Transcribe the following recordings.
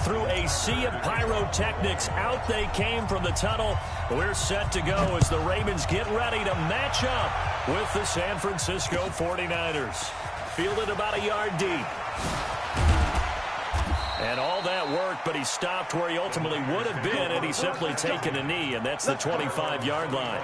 through a sea of pyrotechnics. Out they came from the tunnel. We're set to go as the Ravens get ready to match up with the San Francisco 49ers. Fielded about a yard deep. And all that worked, but he stopped where he ultimately would have been, and he's simply taken a knee, and that's the 25-yard line.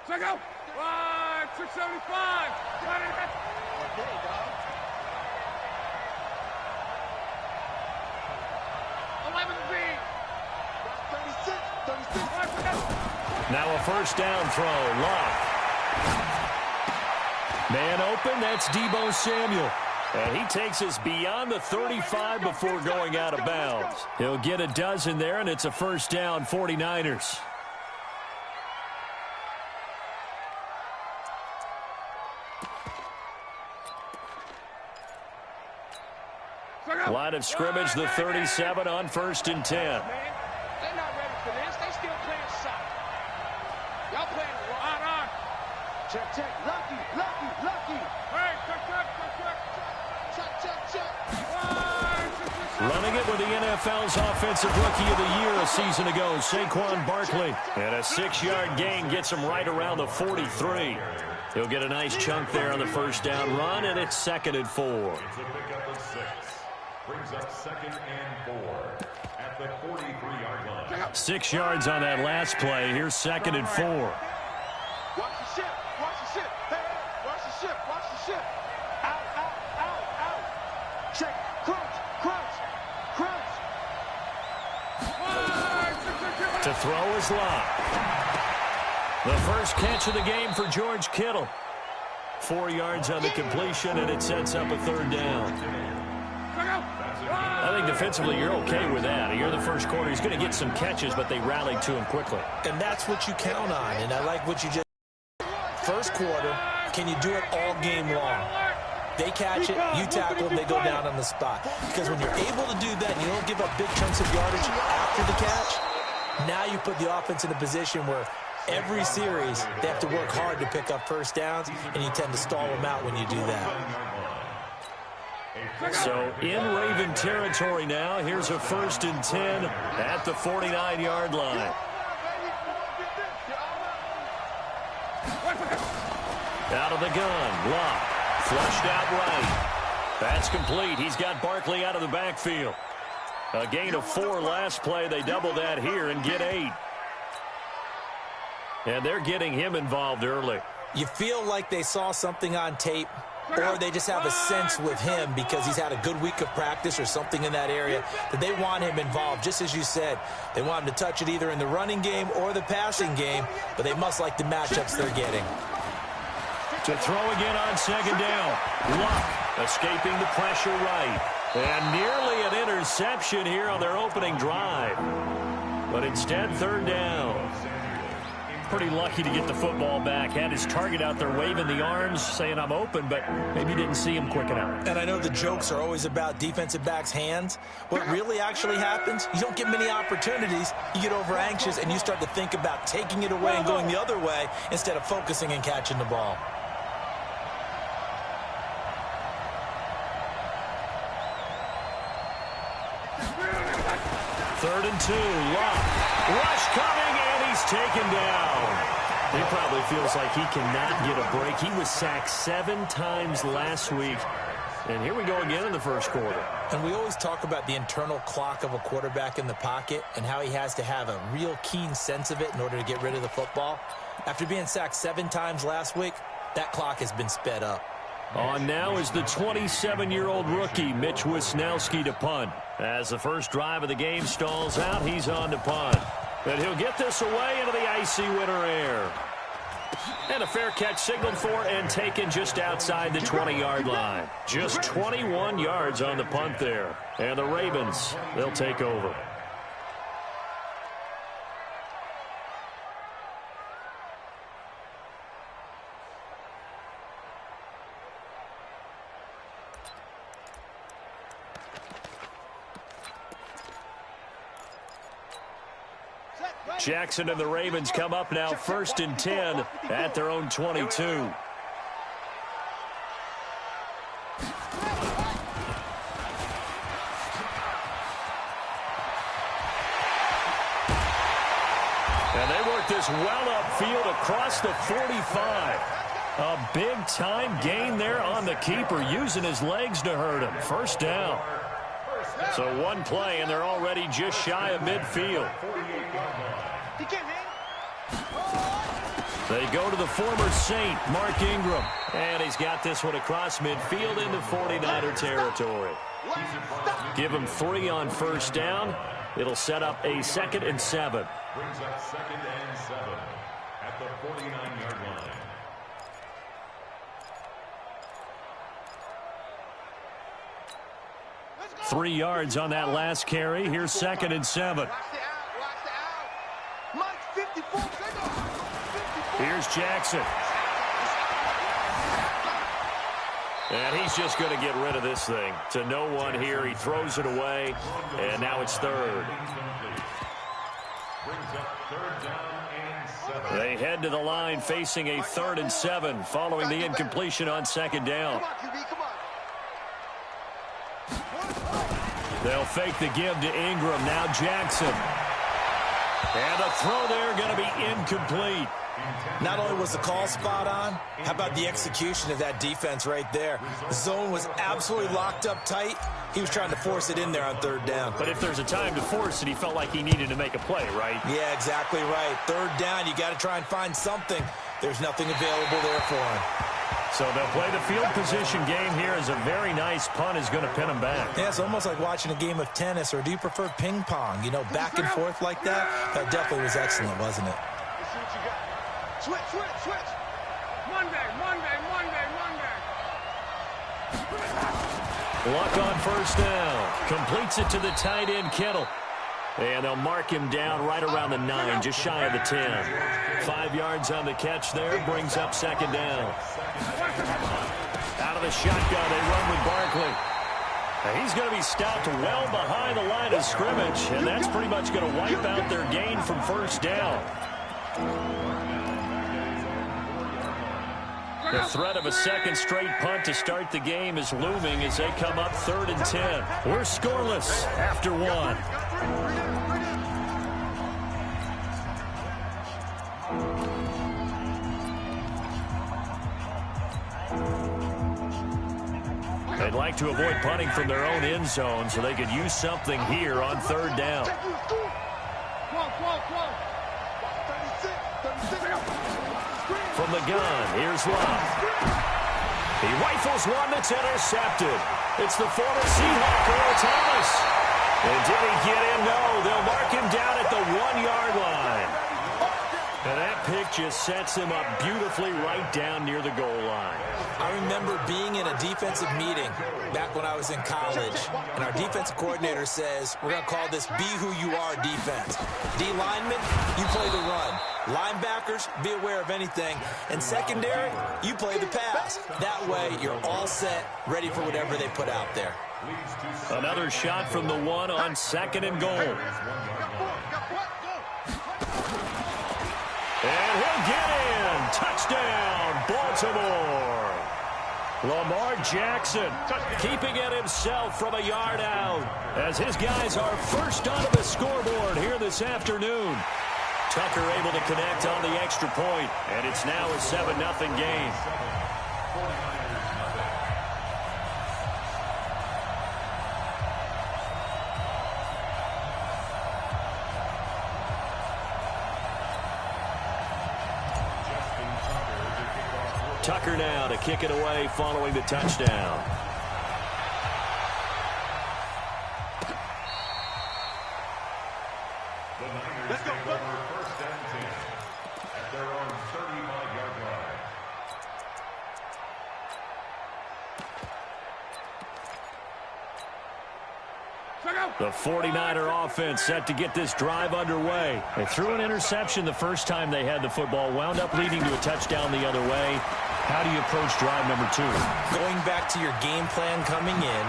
Check out. 675. Okay, dog. 11 feet. 36. Now a first down throw. Locke. Man open. That's Deebo Samuel. And he takes us beyond the 35 before going out of bounds. He'll get a dozen there, and it's a first down, 49ers. Line of scrimmage, the 37 on 1st and 10. They're not ready for this. They still playing soft. Y'all playing on. Check, check. Lucky. Hey, check. Running it with the NFL's Offensive Rookie of the Year a season ago, Saquon Barkley. And a 6-yard gain gets him right around the 43. He'll get a nice chunk there on the first down run, and it's 2nd and 4. Brings up 2nd and 4 at the 43-yard line. 6 yards on that last play. Here's 2nd and 4. Watch the ship. Hey, watch the ship. Out. Check. Crunch. To throw is Locke. The first catch of the game for George Kittle. 4 yards on the completion, and it sets up a 3rd down. I think defensively you're okay with that. You're the first quarter. He's going to get some catches, but they rallied to him quickly. And that's what you count on. And I like what you just... First quarter, can you do it all game long? They catch it, you tackle them, they go down on the spot. Because when you're able to do that and you don't give up big chunks of yardage after the catch, now you put the offense in a position where every series they have to work hard to pick up first downs, and you tend to stall them out when you do that. So in Raven territory now. Here's a 1st and 10 at the 49-yard line. Out of the gun. Locke. Flushed out right. That's complete. He's got Barkley out of the backfield. A gain of 4 last play. They double that here and get 8. And they're getting him involved early. You feel like they saw something on tape, or they just have a sense with him because he's had a good week of practice or something in that area that they want him involved. Just as you said, they want him to touch it either in the running game or the passing game, but they must like the matchups they're getting. To throw again on 2nd down. Locke escaping the pressure right. And nearly an interception here on their opening drive. But instead, 3rd down. Pretty lucky to get the football back. Had his target out there waving the arms, saying I'm open, but maybe didn't see him quick enough. And I know the jokes are always about defensive backs' hands. What really actually happens, you don't get many opportunities. You get over anxious, and you start to think about taking it away and going the other way instead of focusing and catching the ball. Third and 2. Locke. Rush coming, and he's taken down. He probably feels like he cannot get a break. He was sacked 7 times last week. And here we go again in the first quarter. And we always talk about the internal clock of a quarterback in the pocket and how he has to have a real keen sense of it in order to get rid of the football. After being sacked 7 times last week, that clock has been sped up. On now is the 27-year-old rookie, Mitch Wisnowski, to punt. As the first drive of the game stalls out, he's on to punt. And he'll get this away into the icy winter air. And a fair catch signaled for and taken just outside the 20-yard line. Just 21 yards on the punt there. And the Ravens, they'll take over. Jackson and the Ravens come up now 1st and 10 at their own 22. And they work this well upfield across the 45. A big-time gain there on the keeper, using his legs to hurt him. 1st down. So one play, and they're already just shy of midfield. They go to the former Saint, Mark Ingram. And he's got this one across midfield into 49er territory. Give him 3 on 1st down. It'll set up a 2nd and 7. Brings up 2nd and 7 at the 49-yard line. Three yards on that last carry. Here's 2nd and 7. Here's Jackson. And he's just going to get rid of this thing. To no one here. He throws it away. And now it's 3rd. They head to the line facing a 3rd and 7 following the incompletion on 2nd down. They'll fake the give to Ingram. Now Jackson. And the throw there going to be incomplete. Not only was the call spot on, how about the execution of that defense right there? The zone was absolutely locked up tight. He was trying to force it in there on 3rd down. But if there's a time to force it, he felt like he needed to make a play, right? Yeah, exactly right. 3rd down, you got to try and find something. There's nothing available there for him. So they'll play the field position game here as a very nice punt is going to pin him back. Yeah, it's almost like watching a game of tennis, or do you prefer ping pong? You know, back and forth like that? That definitely was excellent, wasn't it? Switch, switch, switch. Monday. Luck on 1st down. Completes it to the tight end, Kittle. And they'll mark him down right around the 9, just shy of the 10. 5 yards on the catch there, brings up 2nd down. Out of the shotgun, they run with Barkley. Now he's going to be stopped well behind the line of scrimmage, and that's pretty much going to wipe out their gain from 1st down. The threat of a 2nd straight punt to start the game is looming as they come up 3rd and 10. We're scoreless after 1. They'd like to avoid punting from their own end zone so they could use something here on 3rd down. From the gun, here's Love. He rifles one that's intercepted. It's the former Seahawk, Earl Thomas. And did he get him? No, they'll mark him down at the 1-yard line. And that pick just sets him up beautifully right down near the goal line. I remember being in a defensive meeting back when I was in college, and our defensive coordinator says, we're going to call this Be Who You Are defense. D linemen, you play the run. Linebackers, be aware of anything. And secondary, you play the pass. That way, you're all set, ready for whatever they put out there. Another shot from the 1 on 2nd and goal. And he'll get in. Touchdown, Baltimore. Lamar Jackson keeping it himself from a yard out as his guys are first onto the scoreboard here this afternoon. Tucker able to connect on the extra point, and it's now a 7-0 game. Tucker now to kick it away following the touchdown. The Niners take over 1st and 10 at their own 35-yard line. The 49er offense set to get this drive underway. They threw an interception the first time they had the football, wound up leading to a touchdown the other way. How do you approach drive number 2? Going back to your game plan coming in,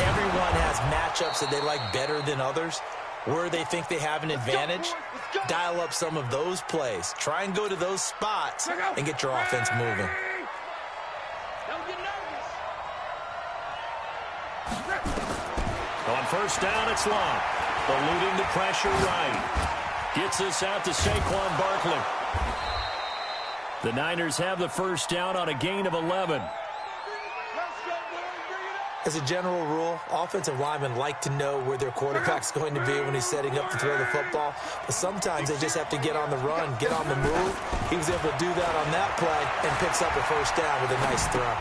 everyone has matchups that they like better than others. Where they think they have an advantage, dial up some of those plays. Try and go to those spots and get your offense moving. Don't get nervous. On first down, it's Locke. Eluding the pressure right. Gets this out to Saquon Barkley. The Niners have the first down on a gain of 11. As a general rule, offensive linemen like to know where their quarterback's going to be when he's setting up to throw the football. But sometimes they just have to get on the run, get on the move. He was able to do that on that play and picks up a first down with a nice throw.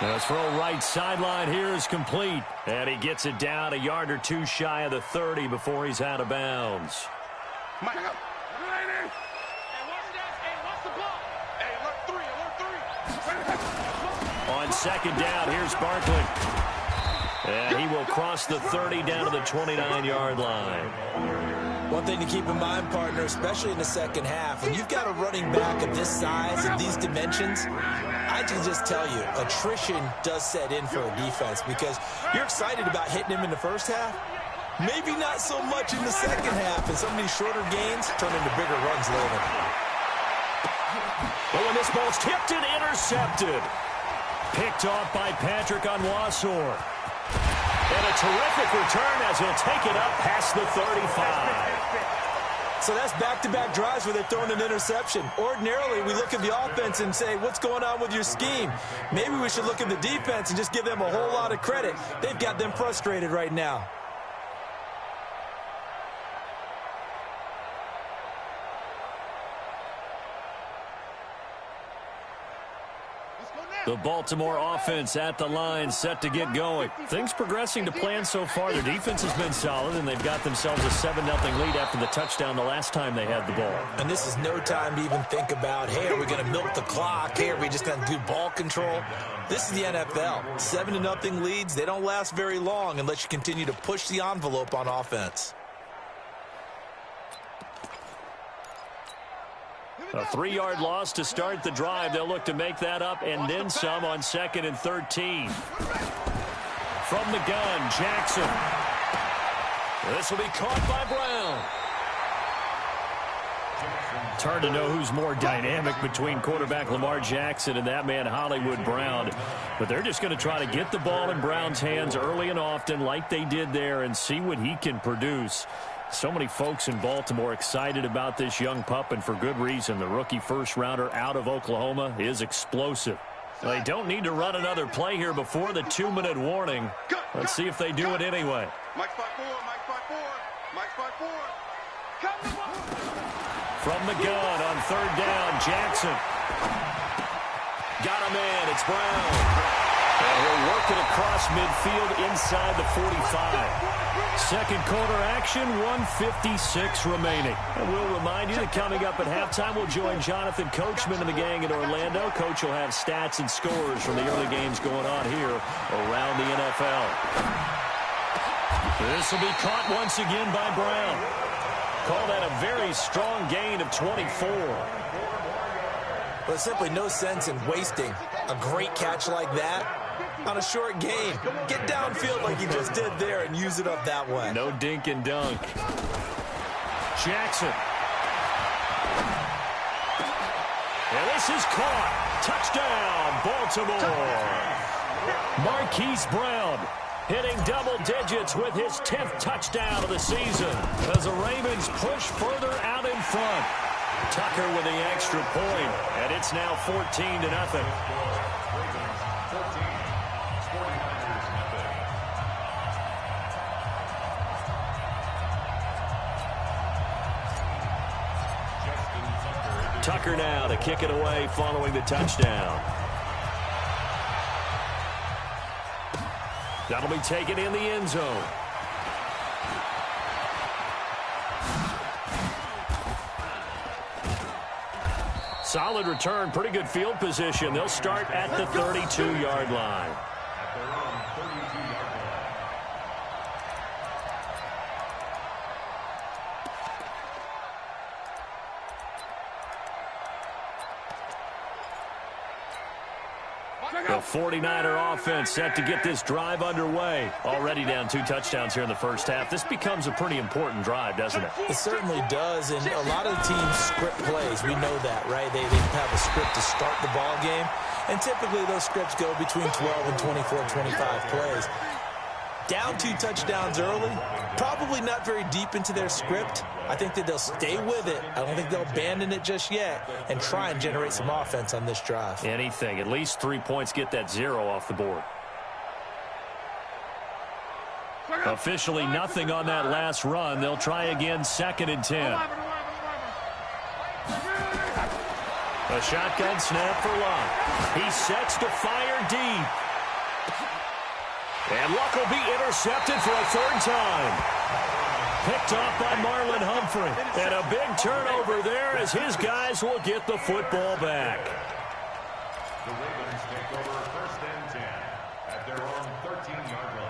The throw right sideline here is complete. And he gets it down a yard or two shy of the 30 before he's out of bounds. On second down, here's Barkley. And he will cross the 30 down to the 29-yard line. One thing to keep in mind, partner, especially in the second half, when you've got a running back of this size and these dimensions, I can just tell you, attrition does set in for a defense because you're excited about hitting him in the first half. Maybe not so much in the second half, and some of these shorter gains turn into bigger runs later. Oh, and this ball's tipped and intercepted. Picked off by Patrick Onwuasor. And a terrific return as he'll take it up past the 35. So that's back-to-back drives where they're throwing an interception. Ordinarily, we look at the offense and say, what's going on with your scheme? Maybe we should look at the defense and just give them a whole lot of credit. They've got them frustrated right now. The Baltimore offense at the line, set to get going. Things progressing to plan so far. Their defense has been solid, and they've got themselves a 7-0 lead after the touchdown the last time they had the ball. And this is no time to even think about, hey, are we going to milk the clock? Hey, are we just going to do ball control? This is the NFL. 7-0 leads, they don't last very long unless you continue to push the envelope on offense. A 3-yard loss to start the drive. They'll look to make that up and then some on 2nd and 13. From the gun, Jackson. This will be caught by Brown. It's hard to know who's more dynamic between quarterback Lamar Jackson and that man Hollywood Brown. But they're just going to try to get the ball in Brown's hands early and often like they did there and see what he can produce. So many folks in Baltimore excited about this young pup, and for good reason. The rookie first-rounder out of Oklahoma is explosive. They don't need to run another play here before the 2-minute warning. Let's see if they do it anyway. Mike's 5-4, Mike's 5-4, Mike's 5-4. From the gun on 3rd down, Jackson. Got a man, it's Brown. And he'll work it across midfield inside the 45. Second quarter action, 1:56 remaining. And we'll remind you that coming up at halftime, we'll join Jonathan Coachman and the gang in Orlando. Coach will have stats and scores from the early games going on here around the NFL. This will be caught once again by Brown. Call that a very strong gain of 24. There's simply no sense in wasting a great catch like that on a short gain. Get downfield like he just did there and use it up that way. No dink and dunk. Jackson. And this is caught. Touchdown, Baltimore. Marquise Brown hitting double digits with his 10th touchdown of the season as the Ravens push further out in front. Tucker with the extra point, and it's now 14-0. Tucker now to kick it away following the touchdown. That'll be taken in the end zone. Solid return, pretty good field position. They'll start at the 32-yard line. The 49er offense set to get this drive underway. Already down 2 touchdowns here in the first half. This becomes a pretty important drive, doesn't it? It certainly does, and a lot of the teams script plays. We know that, right? They have a script to start the ball game, and typically those scripts go between 12 and 24, 25 plays. Down 2 touchdowns early, probably not very deep into their script. I think that they'll stay with it. I don't think they'll abandon it just yet and try and generate some offense on this drive. Anything. At least 3 points, get that 0 off the board. Officially nothing on that last run. They'll try again, 2nd and 10. A shotgun snap for Luck. He sets to fire deep. And Luck will be intercepted for a 3rd time. Picked off by Marlon Humphrey. And a big turnover there as his guys will get the football back. The Ravens take over 1st and 10 at their own 13-yard line.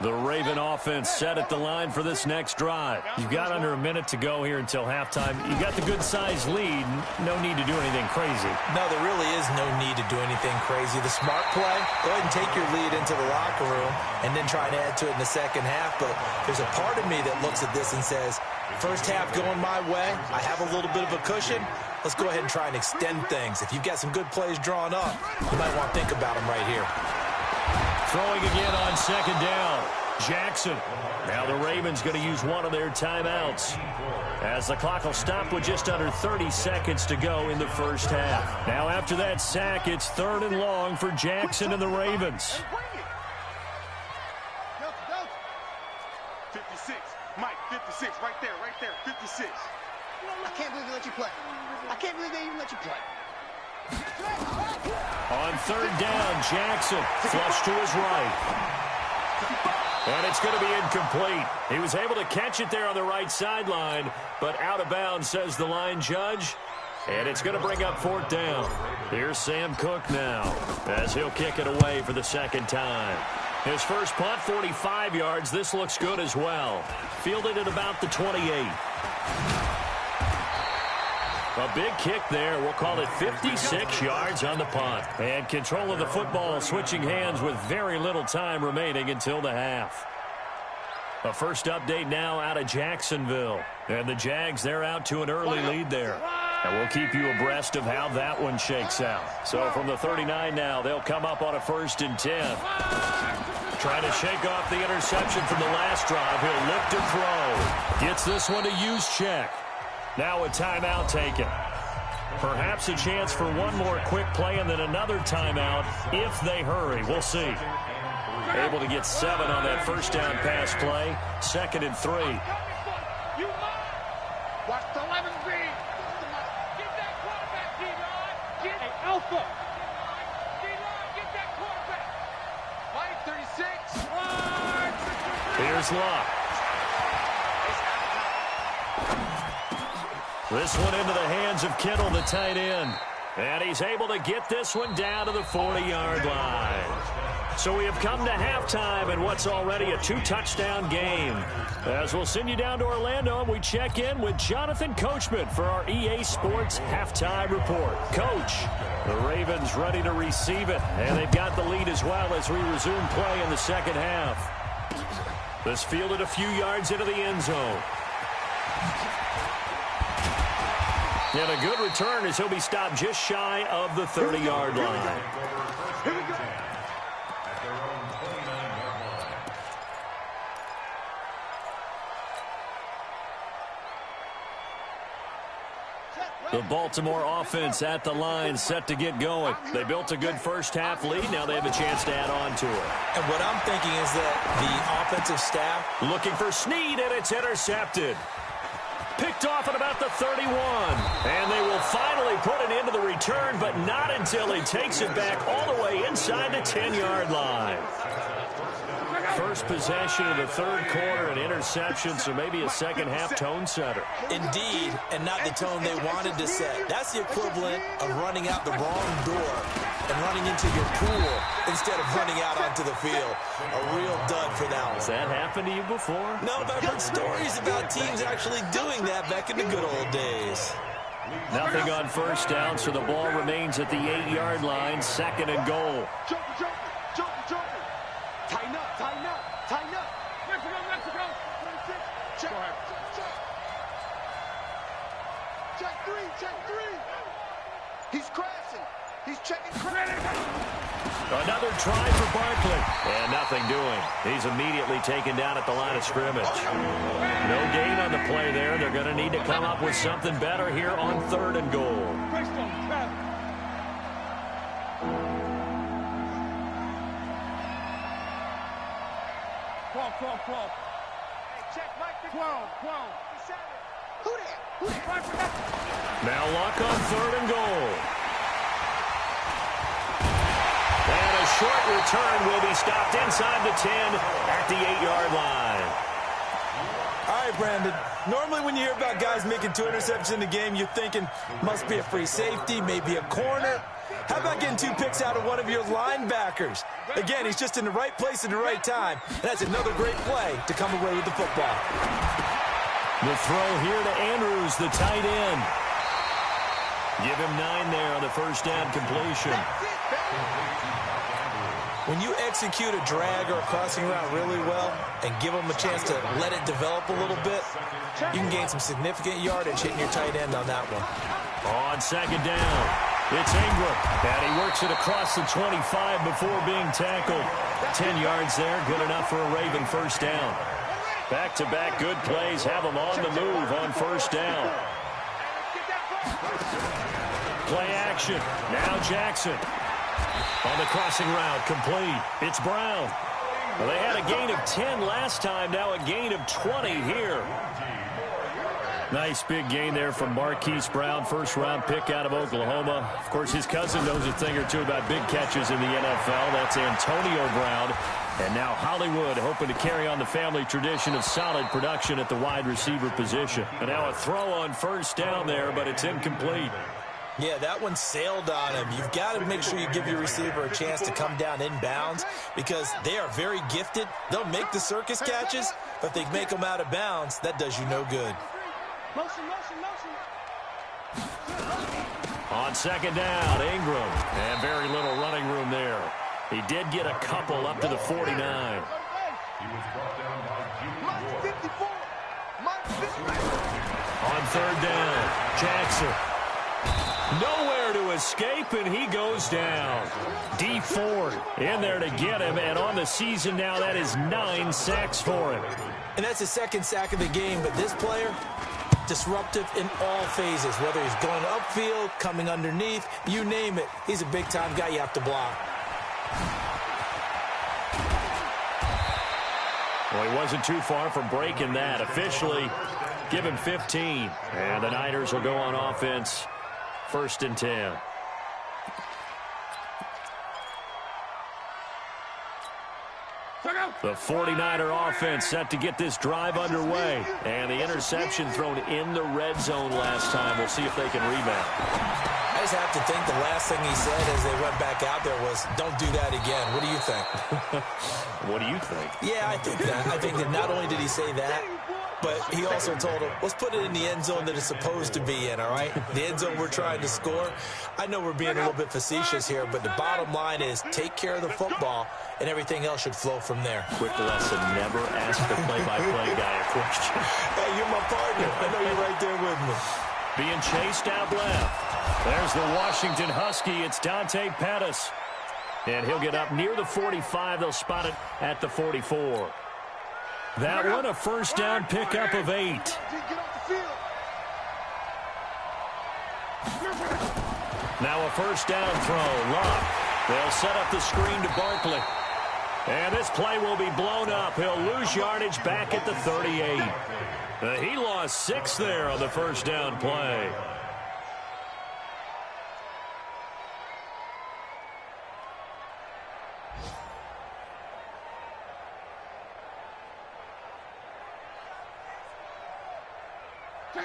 The Raven offense set at the line for this next drive. You've got under a minute to go here until halftime. You've got the good-sized lead. No need to do anything crazy. No, there really is no need to do anything crazy. The smart play, go ahead and take your lead into the locker room and then try to add to it in the second half. But there's a part of me that looks at this and says, first half going my way, I have a little bit of a cushion. Let's go ahead and try and extend things. If you've got some good plays drawn up, you might want to think about them right here. Throwing again on 2nd down. Jackson. Now the Ravens going to use one of their timeouts as the clock will stop with just under 30 seconds to go in the first half. Now after that sack, it's 3rd and long for Jackson and the Ravens. 56. Mike, 56. Right there, 56. I can't believe they let you play. I can't believe they even let you play. On 3rd down, Jackson flush to his right. And it's going to be incomplete. He was able to catch it there on the right sideline, but out of bounds, says the line judge. And it's going to bring up 4th down. Here's Sam Cook now as he'll kick it away for the 2nd time. His first punt, 45 yards. This looks good as well. Fielded at about the 28. A big kick there. We'll call it 56 yards on the punt. And control of the football switching hands with very little time remaining until the half. A first update now out of Jacksonville. And the Jags, they're out to an early lead there. And we'll keep you abreast of how that one shakes out. So from the 39 now, they'll come up on a 1st and 10. Trying to shake off the interception from the last drive. He'll look to throw. Gets this one to Juszczyk. Now a timeout taken. Perhaps a chance for one more quick play and then another timeout if they hurry. We'll see. Able to get 7 on that first down pass play. 2nd and 3. Watch the 11 feet. Get that quarterback, D-Ron. Get an alpha. D-Ron, get that quarterback. Mike, 36. Here's Luck. This one into the hands of Kittle, the tight end. And he's able to get this one down to the 40-yard line. So we have come to halftime in what's already a 2-touchdown game. As we'll send you down to Orlando, and we check in with Jonathan Coachman for our EA Sports Halftime Report. Coach, the Ravens ready to receive it, and they've got the lead as well as we resume play in the second half. This fielded a few yards into the end zone. And a good return as he'll be stopped just shy of the 30-yard line. Here we go. The Baltimore offense at the line, set to get going. They built a good first half lead. Now they have a chance to add on to it. And what I'm thinking is that the offensive staff looking for Snead, and it's intercepted. Picked off at about the 31. And they will finally put an end to the return, but not until he takes it back all the way inside the 10-yard line. First possession of the third quarter, an interception, so maybe a second-half tone setter. Indeed, and not the tone they wanted to set. That's the equivalent of running out the wrong door and running into your pool instead of running out onto the field. A real dud for that one. Has that happened to you before? No, but I've heard stories about teams actually doing that back in the good old days. Nothing on first down, so the ball remains at the 8-yard line, 2nd and goal. Joker. Tighten up. Mexico. Check. Check three. He's crashing. He's checking. Another try for Barkley. And nothing doing. He's immediately taken down at the line of scrimmage. No gain on the play there. They're going to need to come up with something better here on 3rd and goal. Hey, check Mike. 12. Who there? Now lock on 3rd and goal. And a short return will be stopped inside the 10 at the 8-yard line. All right, Brandon. Normally when you hear about guys making 2 interceptions in the game, you're thinking must be a free safety, maybe a corner. How about getting 2 picks out of one of your linebackers? Again, he's just in the right place at the right time. And that's another great play to come away with the football. The throw here to Andrews, the tight end. Give him 9 there on the first down completion. When you execute a drag or a crossing route really well and give them a chance to let it develop a little bit, you can gain some significant yardage hitting your tight end on that one. On 2nd down, it's Ingram. And he works it across the 25 before being tackled. 10 yards there, good enough for a Raven first down. Back-to-back good plays have them on the move on first down. Play action. Now Jackson. On the crossing route, complete. It's Brown. Well, they had a gain of 10 last time, now a gain of 20 here. Nice big gain there from Marquise Brown, first-round pick out of Oklahoma. Of course, his cousin knows a thing or two about big catches in the NFL. That's Antonio Brown. And now Hollywood hoping to carry on the family tradition of solid production at the wide receiver position. And now a throw on first down there, but it's incomplete. Yeah, that one sailed on him. You've got to make sure you give your receiver a chance to come down inbounds because they are very gifted. They'll make the circus catches, but if they make them out of bounds, that does you no good. Motion. On 2nd down, Ingram. And very little running room there. He did get a couple up to the 49. He was brought down by Jimmy Ward. 54. On 3rd down, Jackson. Nowhere to escape, and he goes down. D Ford in there to get him, and on the season now, that is 9 sacks for him. And that's his 2nd sack of the game, but this player, disruptive in all phases, whether he's going upfield, coming underneath, you name it. He's a big-time guy you have to block. Well, he wasn't too far from breaking that. Officially, give him 15. And the Niners will go on offense, 1st and 10. The 49er offense set to get this drive underway. And the interception thrown in the red zone last time. We'll see if they can rebound. I just have to think the last thing he said as they went back out there was, don't do that again. What do you think? What do you think? Yeah, I think that. I think that not only did he say that, but he also told him, let's put it in the end zone that it's supposed to be in, all right? The end zone we're trying to score. I know we're being a little bit facetious here, but the bottom line is take care of the football, and everything else should flow from there. Quick lesson, never ask the play-by-play guy a question. Hey, you're my partner. I know you're right there with me. Being chased out left. There's the Washington Husky. It's Dante Pettis. And he'll get up near the 45. They'll spot it at the 44. That one, a first down pickup of 8. Now a first down throw. Locke. They'll set up the screen to Barkley. And this play will be blown up. He'll lose yardage back at the 38. He lost 6 there on the first down play.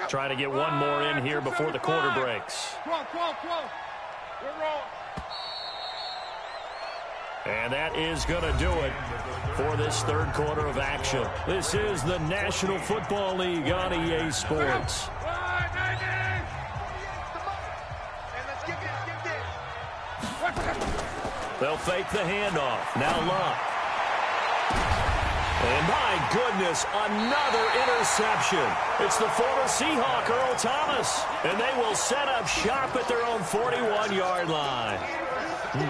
Trying to get one more in here before the quarter breaks. 12. We're wrong. And that is going to do it for this third quarter of action. This is the National Football League on EA Sports. They'll fake the handoff. Now Luck. And my goodness, another interception. It's the former Seahawk, Earl Thomas. And they will set up shop at their own 41-yard line.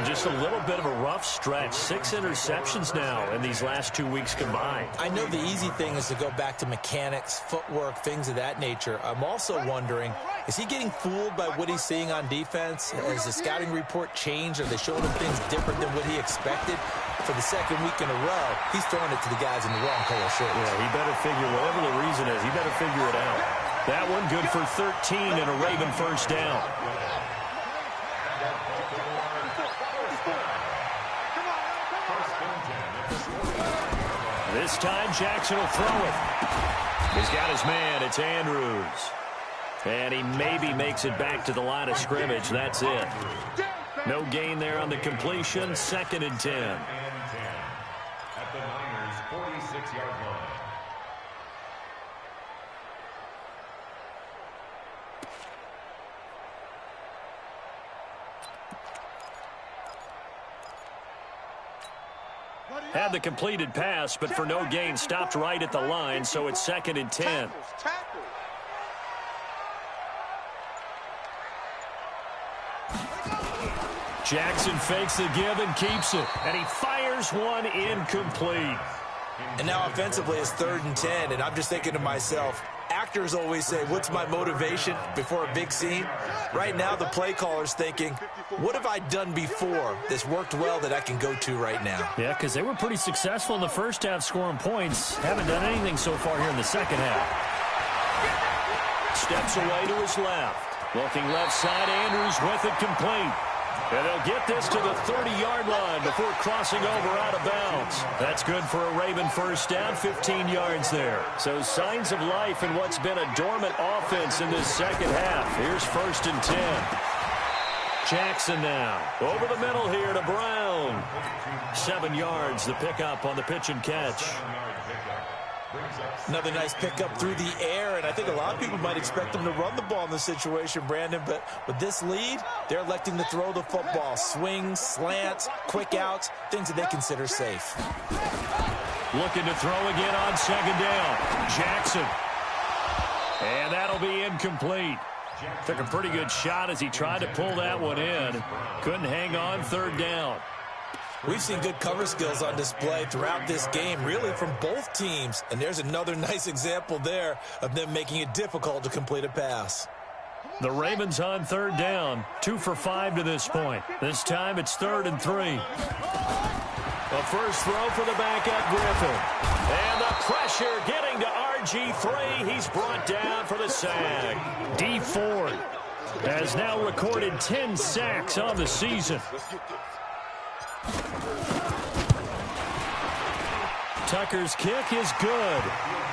Just a little bit of a rough stretch. 6 interceptions now in these last 2 weeks combined. I know the easy thing is to go back to mechanics, footwork, things of that nature. I'm also wondering, is he getting fooled by what he's seeing on defense? Has the scouting report changed? Are they showing him things different than what he expected? For the second week in a row, he's throwing it to the guys in the wrong color shirts. Yeah, he better figure, whatever the reason is, he better figure it out. That one good for 13 and a Raven first down. This time, Jackson will throw it. He's got his man. It's Andrews. And he maybe makes it back to the line of scrimmage. That's it. No gain there on the completion. 2nd and 10. At the Niners' 46-yard line. Had the completed pass, but for no gain, stopped right at the line, so it's 2nd and 10. Jackson fakes the give and keeps it, and he fires one incomplete. And now offensively it's 3rd and 10, and I'm just thinking to myself, actors always say, what's my motivation before a big scene? Right now the play caller's thinking, what have I done before that's worked well that I can go to right now? Yeah, because they were pretty successful in the first half scoring points. Haven't done anything so far here in the second half. Steps away to his left. Looking left side, Andrews with it complete. And they'll get this to the 30-yard line before crossing over out of bounds. That's good for a Raven first down, 15 yards there. So signs of life in what's been a dormant offense in this second half. Here's 1st and 10. Jackson now. Over the middle here to Brown. 7 yards, the pickup on the pitch and catch. Another nice pickup through the air, and I think a lot of people might expect them to run the ball in this situation, Brandon, but with this lead, they're electing to throw the football. Swings, slants, quick outs, things that they consider safe. Looking to throw again on 2nd down. Jackson. And that'll be incomplete. Took a pretty good shot as he tried to pull that one in. Couldn't hang on, 3rd down. We've seen good cover skills on display throughout this game, really from both teams. And there's another nice example there of them making it difficult to complete a pass. The Ravens on 3rd down, 2 for 5 to this point. This time it's 3rd and 3. A first throw for the backup Griffin. And the pressure getting to RG3. He's brought down for the sack. Dee Ford has now recorded 10 sacks on the season. Tucker's kick is good.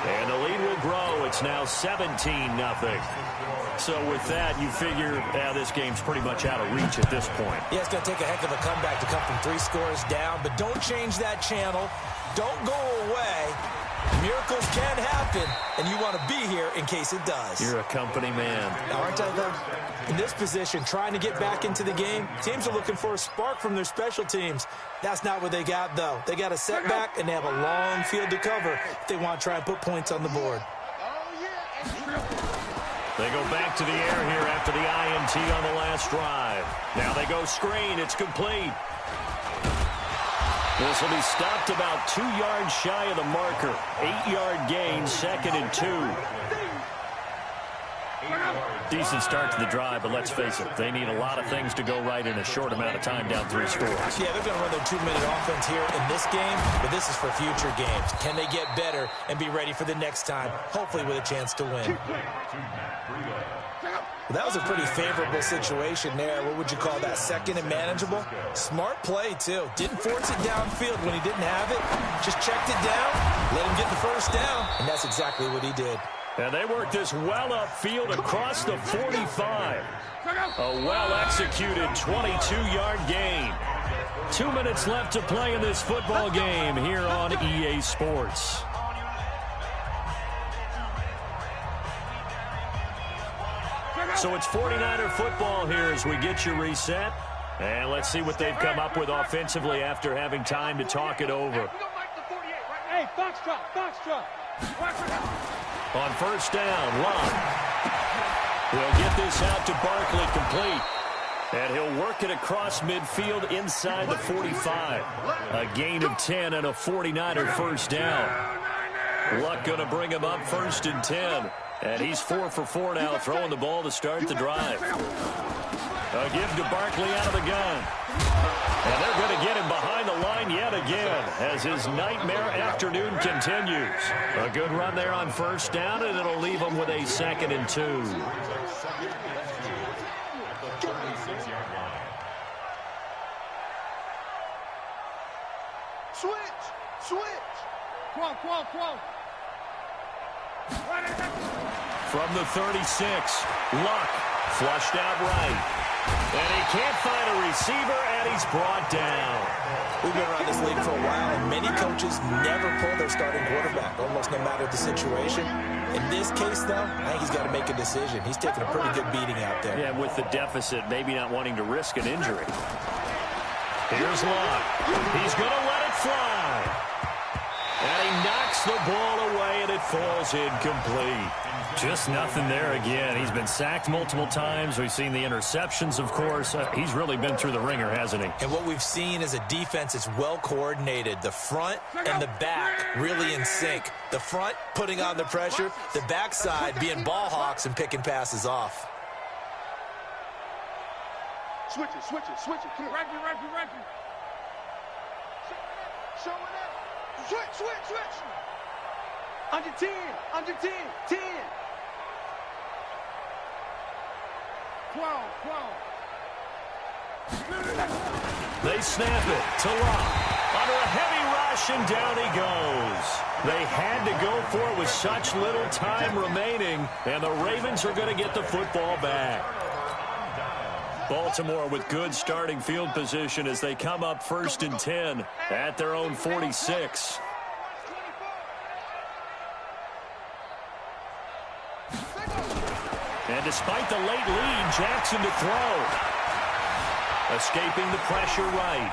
And the lead will grow. It's now 17-0. So with that, you figure this game's pretty much out of reach at this point. Yeah, it's going to take a heck of a comeback to come from 3 scores down. But don't change that channel. Don't go away. Miracles can happen, and you want to be here in case it does. You're a company man. Now, aren't I, though? In this position, trying to get back into the game, teams are looking for a spark from their special teams. That's not what they got, though. They got a setback, and they have a long field to cover if they want to try and put points on the board. They go back to the air here after the INT on the last drive. Now they go screen. It's complete. This will be stopped about 2 yards shy of the marker. 8-yard gain, 2nd and 2. Decent start to the drive, but let's face it, they need a lot of things to go right in a short amount of time down 3 scores. Yeah, they're going to run their 2-minute offense here in this game, but this is for future games. Can they get better and be ready for the next time, hopefully with a chance to win? Well, that was a pretty favorable situation there. What would you call that, 2nd and manageable? Smart play, too. Didn't force it downfield when he didn't have it. Just checked it down, let him get the first down, and that's exactly what he did. And they work this well upfield across the 45. A well-executed 22-yard gain. 2 minutes left to play in this football game here on EA Sports. So it's 49er football here as we get you reset. And let's see what they've come up with offensively after having time to talk it over. Hey, Foxtrot. On first down, Love. He'll get this out to Barkley, complete. And he'll work it across midfield inside the 45. A gain of 10 and a 49er first down. Luck going to bring him up first and 10. And he's 4 for 4 now, throwing the ball to start the drive. A give to Barkley out of the gun. And they're going to get him behind the line yet again as his nightmare afternoon continues. A good run there on first down, and it'll leave him with a 2nd and 2. Switch. Quo. From the 36, Luck flushed out right. And he can't find a receiver, and he's brought down. We've been around this league for a while, and many coaches never pull their starting quarterback, almost no matter the situation. In this case, though, I think he's got to make a decision. He's taking a pretty good beating out there. Yeah, with the deficit, maybe not wanting to risk an injury. Here's Luck. He's going to let it fly. And he knocks the ball away, and it falls incomplete. Just nothing there again. He's been sacked multiple times. We've seen the interceptions, of course. He's really been through the ringer, hasn't he? And what we've seen is a defense that's well coordinated. The front and the back really in sync. The front putting on the pressure, the backside being ball hawks and picking passes off. Switch it. Come on. Right. Show it up. Switch. Under 10. 10. 12. They snap it to Luck. Under a heavy rush, and down he goes. They had to go for it with such little time remaining, and the Ravens are going to get the football back. Baltimore with good starting field position as they come up first and 10 at their own 46. And despite the late lead, Jackson to throw. Escaping the pressure right.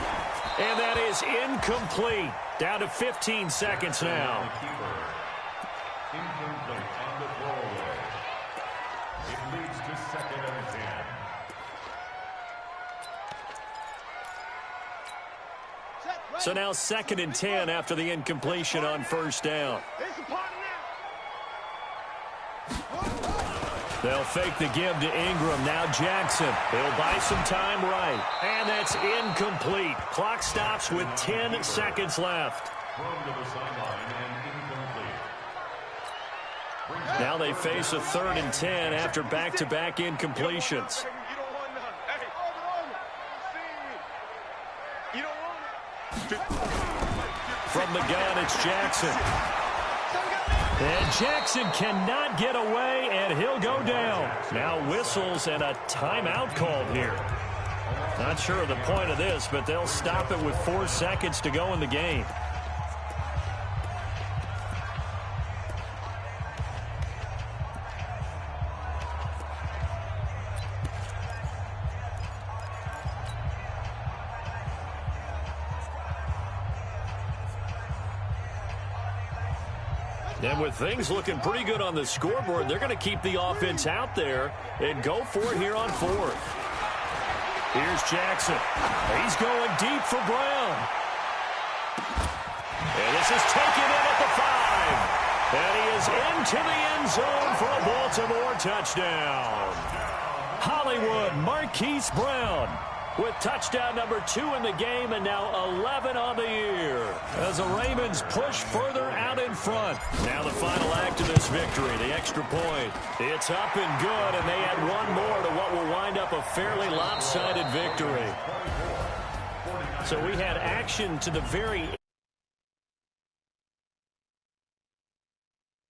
And that is incomplete. Down to 15 seconds now. Incomplete on the throwaway. It leads to 2nd and 10. So now 2nd and 10 after the incompletion on first down. They'll fake the give to Ingram. Now Jackson. He'll buy some time right. And that's incomplete. Clock stops with 10 seconds left. Thrown to the sideline and incomplete. Now they face a 3rd and 10 after back-to-back incompletions. From the gun, it's Jackson. And Jackson cannot get away, and he'll go down. Now whistles and a timeout called here. Not sure of the point of this, but they'll stop it with 4 seconds to go in the game. And with things looking pretty good on the scoreboard, they're going to keep the offense out there and go for it here on 4th. Here's Jackson. He's going deep for Brown. And this is taken in at the 5. And he is into the end zone for a Baltimore touchdown. Hollywood Marquise Brown with touchdown number 2 in the game, and now 11 on the year as the Ravens push further out in front. Now the final act of this victory, the extra point. It's up and good, and they add one more to what will wind up a fairly lopsided victory. So we had action to the very